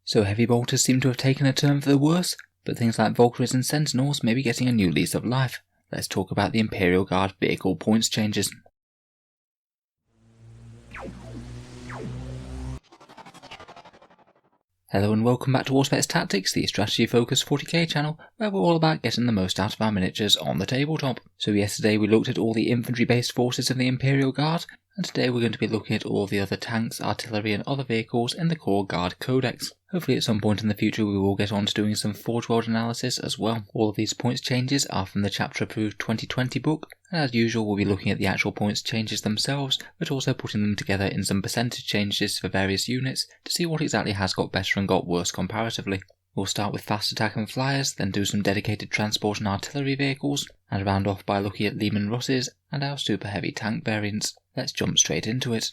So heavy bolters seem to have taken a turn for the worse, but things like Valkyries and Sentinels may be getting a new lease of life. Let's talk about the Imperial Guard vehicle points changes. Hello and welcome back to Auspex Tactics, the strategy focused 40k channel, where we're all about getting the most out of our miniatures on the tabletop. So yesterday we looked at all the infantry based forces of the Imperial Guard, and today we're going to be looking at all the other tanks, artillery and other vehicles in the core Guard Codex. Hopefully at some point in the future we will get on to doing some Forge World analysis as well. All of these points changes are from the chapter approved 2020 book, and as usual we'll be looking at the actual points changes themselves, but also putting them together in some percentage changes for various units to see what exactly has got better and got worse comparatively. We'll start with fast attack and flyers, then do some dedicated transport and artillery vehicles, and round off by looking at Lehman Russes and our super heavy tank variants. Let's jump straight into it.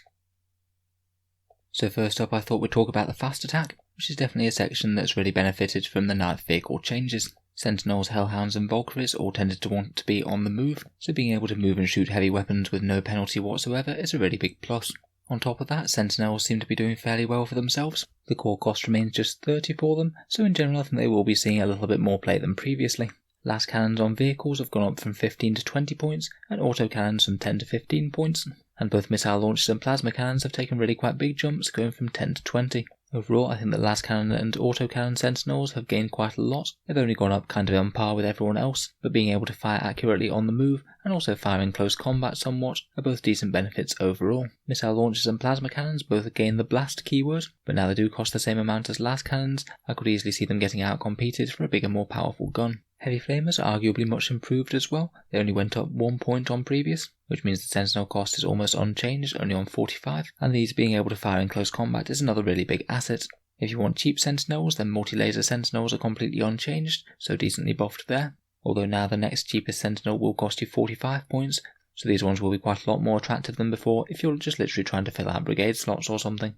So first up I thought we'd talk about the fast attack, which is definitely a section that's really benefited from the 9th vehicle changes. Sentinels, Hellhounds and Valkyries all tended to want to be on the move, so being able to move and shoot heavy weapons with no penalty whatsoever is a really big plus. On top of that, Sentinels seem to be doing fairly well for themselves. The core cost remains just 30 for them, so in general I think they will be seeing a little bit more play than previously. Last cannons on vehicles have gone up from 15 to 20 points, and autocannons from 10 to 15 points, and both missile launchers and plasma cannons have taken really quite big jumps, going from 10 to 20. Overall, I think that last cannon and autocannon sentinels have gained quite a lot. They've only gone up kind of on par with everyone else, but being able to fire accurately on the move and also fire in close combat somewhat are both decent benefits overall. Missile launchers and plasma cannons both gain the blast keyword, but now they do cost the same amount as last cannons. I could easily see them getting outcompeted for a bigger, more powerful gun. Heavy flamers are arguably much improved as well. They only went up 1 point on previous, which means the sentinel cost is almost unchanged, only on 45, and these being able to fire in close combat is another really big asset. If you want cheap sentinels, then multi-laser sentinels are completely unchanged, so decently buffed there. Although now the next cheapest sentinel will cost you 45 points, so these ones will be quite a lot more attractive than before if you're just literally trying to fill out brigade slots or something.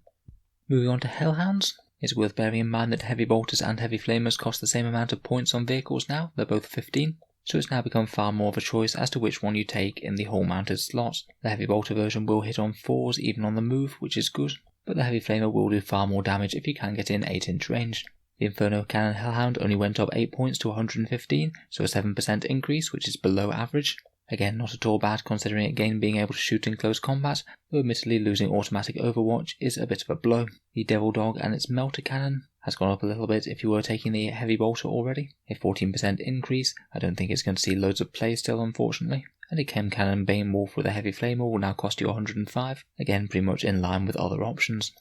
Moving on to Hellhounds. It's worth bearing in mind that heavy bolters and heavy flamers cost the same amount of points on vehicles now, they're both 15, so it's now become far more of a choice as to which one you take in the hull mounted slot. The heavy bolter version will hit on 4s even on the move, which is good, but the heavy flamer will do far more damage if you can get in 8-inch range. The Inferno Cannon Hellhound only went up 8 points to 115, so a 7% increase, which is below average. Again, not at all bad considering again being able to shoot in close combat, though admittedly losing automatic overwatch is a bit of a blow. The Devil Dog and its Melter Cannon has gone up a little bit if you were taking the heavy bolter already. A 14% increase. I don't think it's going to see loads of play still, unfortunately. And a Chem Cannon Bane Wolf with a heavy flamer will now cost you 105, again pretty much in line with other options.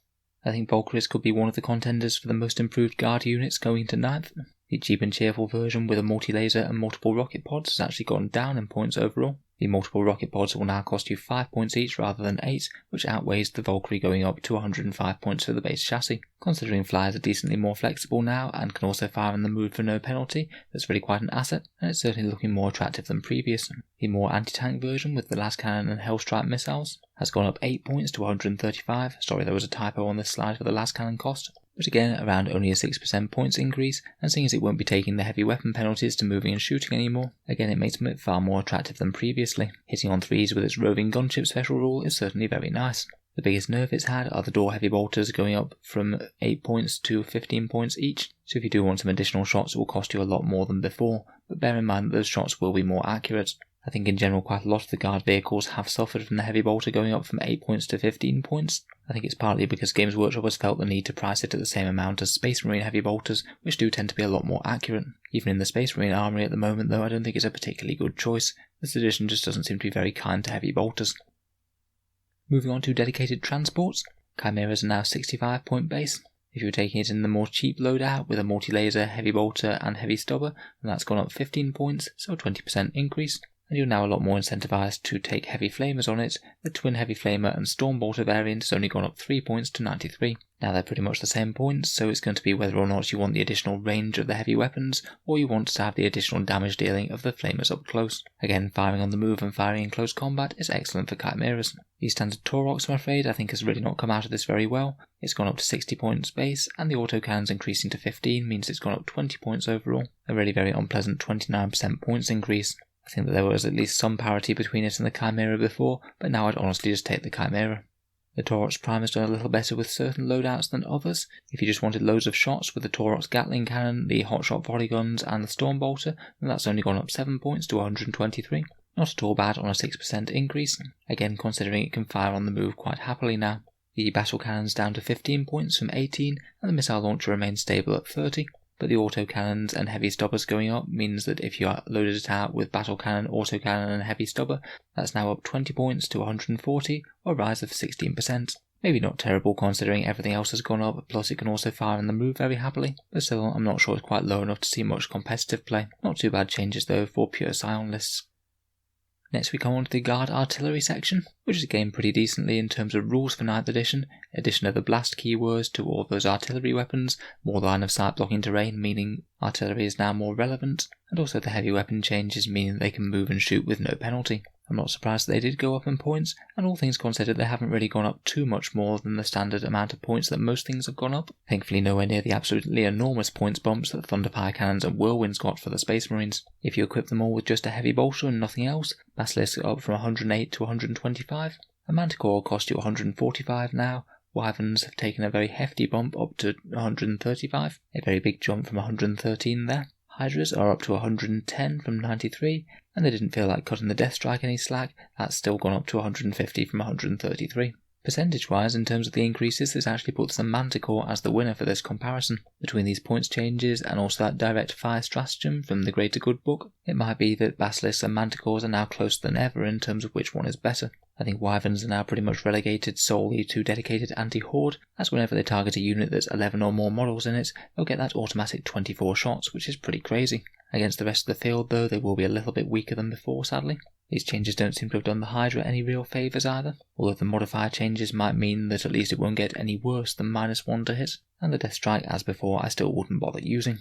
I think Valkyries could be one of the contenders for the most improved guard units going to 9th. The cheap and cheerful version with a multi-laser and multiple rocket pods has actually gone down in points overall. The multiple rocket pods will now cost you 5 points each rather than 8, which outweighs the Valkyrie going up to 105 points for the base chassis. Considering flyers are decently more flexible now and can also fire in the move for no penalty, that's really quite an asset, and it's certainly looking more attractive than previous. The more anti-tank version with the last cannon and Hellstrike missiles has gone up 8 points to 135. Sorry, there was a typo on this slide for the last cannon cost. But again, around only a 6% points increase, and seeing as it won't be taking the heavy weapon penalties to moving and shooting anymore, again it makes it far more attractive than previously. Hitting on 3s with its roving gunship special rule is certainly very nice. The biggest nerf it's had are the door heavy bolters going up from 8 points to 15 points each, so if you do want some additional shots it will cost you a lot more than before, but bear in mind that those shots will be more accurate. I think in general quite a lot of the guard vehicles have suffered from the heavy bolter going up from 8 points to 15 points. I think it's partly because Games Workshop has felt the need to price it at the same amount as Space Marine heavy bolters, which do tend to be a lot more accurate. Even in the Space Marine armory at the moment though, I don't think it's a particularly good choice. This edition just doesn't seem to be very kind to heavy bolters. Moving on to dedicated transports, Chimeras are now 65 point base. If you're taking it in the more cheap loadout with a multi-laser, heavy bolter and heavy stubber, then that's gone up 15 points, so a 20% increase. And you're now a lot more incentivized to take heavy flamers on it. The twin heavy flamer and storm bolter variant has only gone up 3 points to 93. Now they're pretty much the same points, so it's going to be whether or not you want the additional range of the heavy weapons, or you want to have the additional damage dealing of the flamers up close. Again, firing on the move and firing in close combat is excellent for Chimeras. The standard Taurox, I'm afraid, I think has really not come out of this very well. It's gone up to 60 points base, and the autocannons increasing to 15 means it's gone up 20 points overall. A really very unpleasant 29% points increase. I think that there was at least some parity between it and the Chimera before, but now I'd honestly just take the Chimera. The Taurox Primer's done a little better with certain loadouts than others. If you just wanted loads of shots with the Taurox Gatling Cannon, the Hotshot Volley Guns and the Stormbolter, then that's only gone up 7 points to 123. Not at all bad on a 6% increase, again considering it can fire on the move quite happily now. The Battle Cannon's down to 15 points from 18, and the Missile Launcher remains stable at 30. But the autocannons and heavy stubbers going up means that if you loaded it out with battle cannon, autocannon and heavy stubber, that's now up 20 points to 140, or a rise of 16%. Maybe not terrible considering everything else has gone up, plus it can also fire in the move very happily, but still I'm not sure it's quite low enough to see much competitive play. Not too bad changes though for pure Scion lists. Next we come on to the Guard Artillery section, which is again pretty decently in terms of rules for 9th edition. Addition of the blast keywords to all of those artillery weapons, more line of sight blocking terrain meaning artillery is now more relevant, and also the heavy weapon changes meaning they can move and shoot with no penalty. I'm not surprised they did go up in points, and all things considered they haven't really gone up too much more than the standard amount of points that most things have gone up. Thankfully nowhere near the absolutely enormous points bumps that Thunderfire Cannons and Whirlwinds got for the Space Marines. If you equip them all with just a heavy bolter and nothing else, Basilisks are up from 108 to 125, a Manticore will cost you 145 now, Wyverns have taken a very hefty bump up to 135, a very big jump from 113 there. Hydras are up to 110 from 93, and they didn't feel like cutting the Death Strike any slack, that's still gone up to 150 from 133. Percentage-wise, in terms of the increases, this actually puts the Manticore as the winner for this comparison. Between these points changes and also that direct fire stratagem from the Greater Good book, it might be that Basilisks and Manticores are now closer than ever in terms of which one is better. I think Wyverns are now pretty much relegated solely to dedicated anti-horde, as whenever they target a unit that's 11 or more models in it, they'll get that automatic 24 shots, which is pretty crazy. Against the rest of the field though, they will be a little bit weaker than before sadly. These changes don't seem to have done the Hydra any real favours either, although the modifier changes might mean that at least it won't get any worse than -1 to hit, and the Death Strike as before I still wouldn't bother using.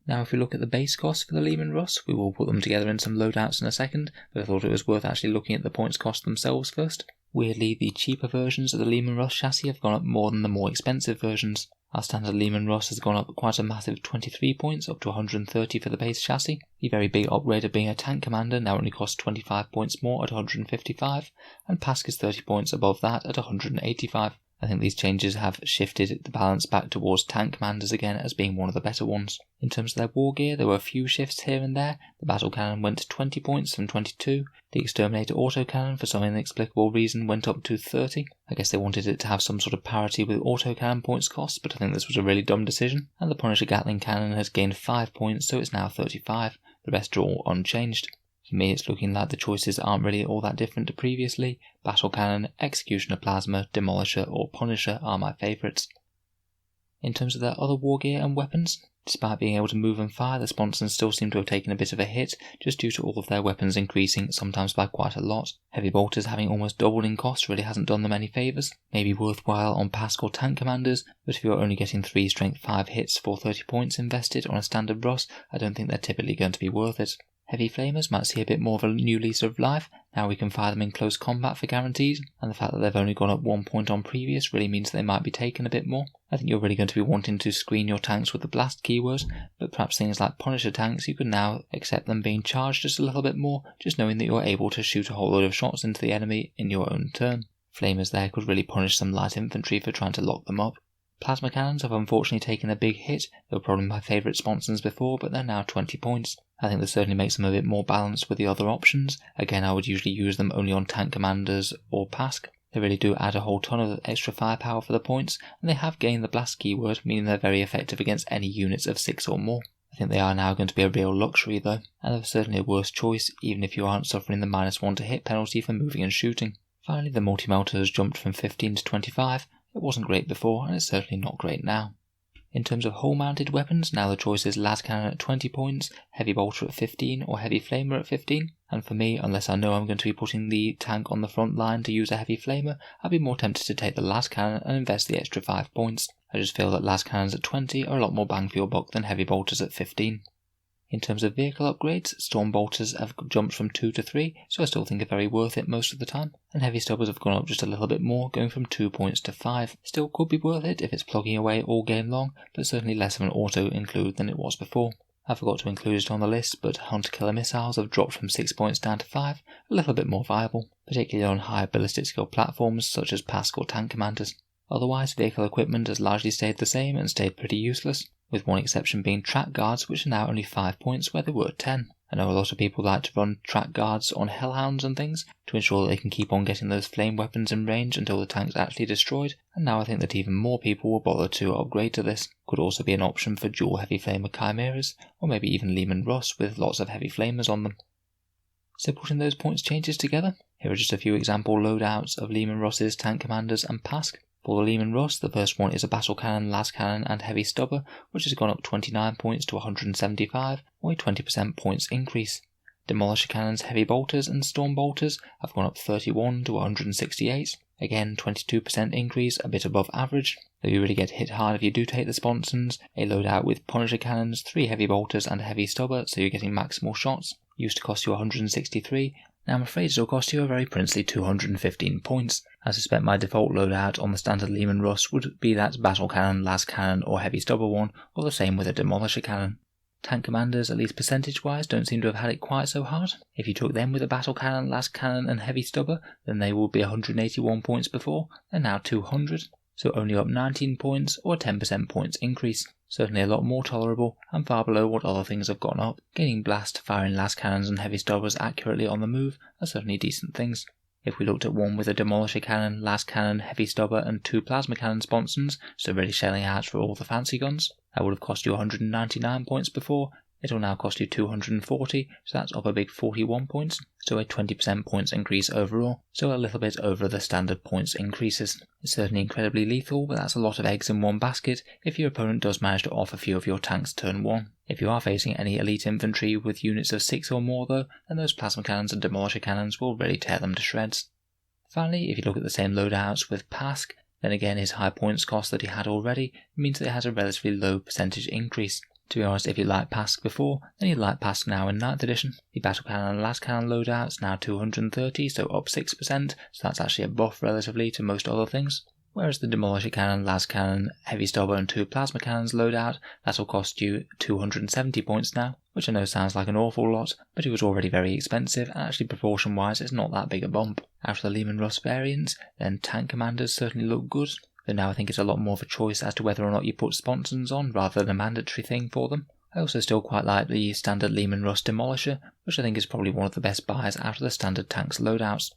Now if we look at the base costs for the Leman Russ, we will put them together in some loadouts in a second, but I thought it was worth actually looking at the points cost themselves first. Weirdly, the cheaper versions of the Leman Russ chassis have gone up more than the more expensive versions. Our standard Leman Russ has gone up quite a massive 23 points, up to 130 for the base chassis. The very big upgrade of being a tank commander now only costs 25 points more at 155, and Pask is 30 points above that at 185. I think these changes have shifted the balance back towards tank commanders again as being one of the better ones. In terms of their war gear, there were a few shifts here and there. The battle cannon went to 20 points from 22. The exterminator autocannon, for some inexplicable reason, went up to 30. I guess they wanted it to have some sort of parity with autocannon points costs, but I think this was a really dumb decision. And the Punisher Gatling cannon has gained 5 points, so it's now 35. The rest are all unchanged. For me, it's looking like the choices aren't really all that different to previously. Battle Cannon, Executioner Plasma, Demolisher or Punisher are my favourites. In terms of their other war gear and weapons, despite being able to move and fire, the Sponsons still seem to have taken a bit of a hit, just due to all of their weapons increasing, sometimes by quite a lot. Heavy Bolters having almost doubled in cost really hasn't done them any favours. Maybe worthwhile on Pask or Tank Commanders, but if you're only getting 3 Strength 5 hits for 30 points invested on a standard Russ, I don't think they're typically going to be worth it. Heavy Flamers might see a bit more of a new lease of life, now we can fire them in close combat for guarantees, and the fact that they've only gone up 1 point on previous really means they might be taken a bit more. I think you're really going to be wanting to screen your tanks with the blast keyword, but perhaps things like Punisher tanks, you can now accept them being charged just a little bit more, just knowing that you're able to shoot a whole load of shots into the enemy in your own turn. Flamers there could really punish some light infantry for trying to lock them up. Plasma cannons have unfortunately taken a big hit. They were probably my favourite sponsons before, but they're now 20 points. I think this certainly makes them a bit more balanced with the other options. Again, I would usually use them only on tank commanders or Pask. They really do add a whole ton of extra firepower for the points, and they have gained the blast keyword, meaning they're very effective against any units of 6 or more. I think they are now going to be a real luxury though, and they're certainly a worse choice, even if you aren't suffering the -1 to hit penalty for moving and shooting. Finally, the multi-melter has jumped from 15 to 25. It wasn't great before, and it's certainly not great now. In terms of hull-mounted weapons, now the choice is Las Cannon at 20 points, Heavy Bolter at 15, or Heavy Flamer at 15. And for me, unless I know I'm going to be putting the tank on the front line to use a Heavy Flamer, I'd be more tempted to take the Las Cannon and invest the extra 5 points. I just feel that Las Cannons at 20 are a lot more bang for your buck than Heavy Bolters at 15. In terms of vehicle upgrades, Storm Bolters have jumped from 2 to 3, so I still think are very worth it most of the time. And Heavy Stubbers have gone up just a little bit more, going from 2 points to 5. Still could be worth it if it's plugging away all game long, but certainly less of an auto include than it was before. I forgot to include it on the list, but hunter-killer missiles have dropped from 6 points down to 5, a little bit more viable, particularly on higher ballistic skill platforms such as PASC or tank commanders. Otherwise, vehicle equipment has largely stayed the same and stayed pretty useless, with one exception being track guards, which are now only 5 points where they were 10. I know a lot of people like to run track guards on hellhounds and things to ensure that they can keep on getting those flame weapons in range until the tank's actually destroyed, and now I think that even more people will bother to upgrade to this. Could also be an option for dual heavy flamer chimeras, or maybe even Lehman Russ with lots of heavy flamers on them. So putting those points changes together, here are just a few example loadouts of Lehman Russ's tank commanders and PASC. For the Lehman Russ, the first one is a battle cannon, las cannon and heavy stubber, which has gone up 29 points to 175, or a 20% points increase. Demolisher cannons, heavy bolters and storm bolters have gone up 31 to 168, again 22% increase, a bit above average, though you really get hit hard if you do take the sponsons. A loadout with Punisher cannons, 3 heavy bolters and a heavy stubber, so you're getting maximal shots, used to cost you 163, now I'm afraid it'll cost you a very princely 215 points. I suspect my default loadout on the standard Lehman Russ would be that battle cannon, las cannon or heavy stubber one, or the same with a demolisher cannon. Tank commanders, at least percentage wise, don't seem to have had it quite so hard. If you took them with a battle cannon, las cannon and heavy stubber, then they would be 181 points before, and now 200. So only up 19 points or a 10% points increase. Certainly a lot more tolerable and far below what other things have gone up. Gaining blast, firing las cannons and heavy stubbers accurately on the move are certainly decent things. If we looked at one with a demolisher cannon, las cannon, heavy stubber and 2 plasma cannon sponsons, so really shelling out for all the fancy guns, that would have cost you 199 points before. It'll now cost you 240, so that's up a big 41 points, so a 20% points increase overall, so a little bit over the standard points increases. It's certainly incredibly lethal, but that's a lot of eggs in one basket if your opponent does manage to off a few of your tanks turn 1. If you are facing any elite infantry with units of 6 or more though, then those plasma cannons and demolisher cannons will really tear them to shreds. Finally, if you look at the same loadouts with PASC, then again his high points cost that he had already means that it has a relatively low percentage increase. To be honest, if you liked PASC before, then you'd like PASC now in 9th edition. The battle cannon and las cannon loadouts now 230, so up 6%, so that's actually a buff relatively to most other things. Whereas the demolisher cannon, las cannon, heavy stubber and 2 plasma cannons loadout, that'll cost you 270 points now, which I know sounds like an awful lot, but it was already very expensive, and actually proportion wise it's not that big a bump. Out of the Lehman Russ variants, then tank commanders certainly look good. Though now I think it's a lot more of a choice as to whether or not you put sponsons on rather than a mandatory thing for them. I also still quite like the standard Lehman Russ Demolisher, which I think is probably one of the best buys out of the standard tanks loadouts.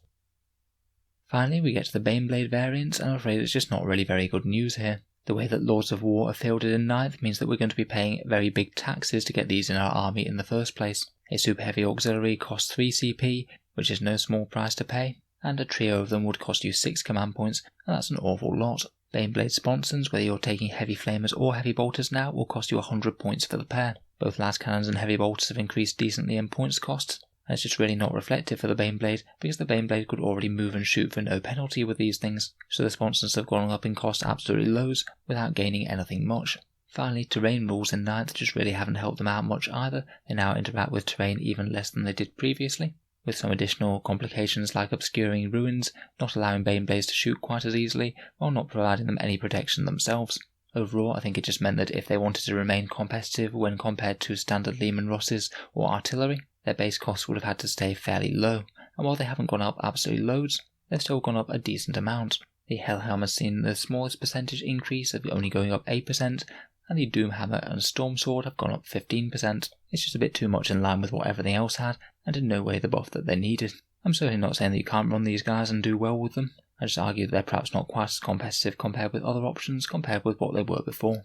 Finally we get to the Baneblade variants, and I'm afraid it's just not really very good news here. The way that Lords of War are fielded in 9th means that we're going to be paying very big taxes to get these in our army in the first place. A super heavy auxiliary costs 3 CP, which is no small price to pay, and a trio of them would cost you 6 command points, and that's an awful lot. Baneblade sponsons, whether you're taking heavy flamers or heavy bolters now, will cost you 100 points for the pair. Both las cannons and heavy bolters have increased decently in points costs, and it's just really not reflective for the Baneblade, because the Baneblade could already move and shoot for no penalty with these things, so the sponsons have gone up in cost absolutely loads, without gaining anything much. Finally, terrain rules in 9th just really haven't helped them out much either. They now interact with terrain even less than they did previously, with some additional complications like obscuring ruins, not allowing Baneblades to shoot quite as easily, while not providing them any protection themselves. Overall, I think it just meant that if they wanted to remain competitive when compared to standard Lehman Russes or artillery, their base costs would have had to stay fairly low, and while they haven't gone up absolutely loads, they've still gone up a decent amount. The Hellhelm has seen the smallest percentage increase of only going up 8%, and the Doomhammer and Stormsword have gone up 15%. It's just a bit too much in line with what everything else had, and in no way the buff that they needed. I'm certainly not saying that you can't run these guys and do well with them. I just argue that they're perhaps not quite as competitive compared with other options compared with what they were before.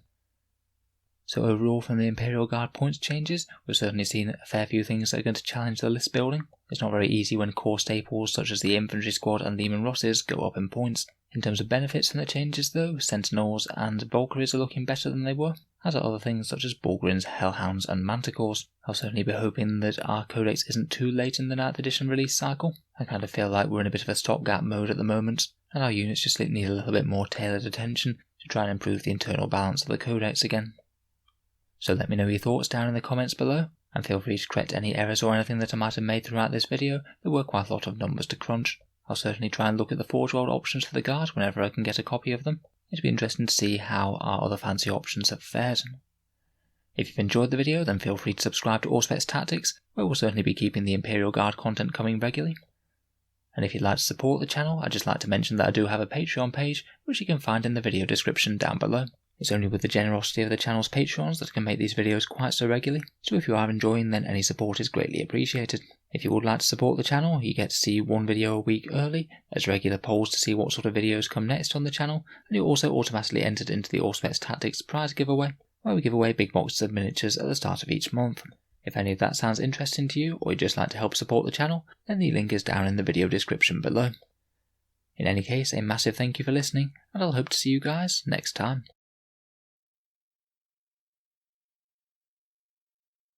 So overall, from the Imperial Guard points changes, we've certainly seen a fair few things that are going to challenge the list building. It's not very easy when core staples such as the Infantry Squad and Lehman Russes go up in points. In terms of benefits from the changes though, Sentinels and Valkyries are looking better than they were, as are other things such as Bullgryns, Hellhounds and Manticores. I'll certainly be hoping that our codex isn't too late in the 9th edition release cycle. I kind of feel like we're in a bit of a stopgap mode at the moment, and our units just need a little bit more tailored attention to try and improve the internal balance of the codex again. So let me know your thoughts down in the comments below, and feel free to correct any errors or anything that I might have made throughout this video. There were quite a lot of numbers to crunch. I'll certainly try and look at the Forge World options for the Guard whenever I can get a copy of them. It'd be interesting to see how our other fancy options have fared. If you've enjoyed the video, then feel free to subscribe to Auspex Tactics, where we'll certainly be keeping the Imperial Guard content coming regularly. And if you'd like to support the channel, I'd just like to mention that I do have a Patreon page, which you can find in the video description down below. It's only with the generosity of the channel's Patreons that I can make these videos quite so regularly, so if you are enjoying, then any support is greatly appreciated. If you would like to support the channel, you get to see one video a week early, as regular polls to see what sort of videos come next on the channel, and you're also automatically entered into the Auspex Tactics prize giveaway, where we give away big boxes of miniatures at the start of each month. If any of that sounds interesting to you, or you'd just like to help support the channel, then the link is down in the video description below. In any case, a massive thank you for listening, and I'll hope to see you guys next time.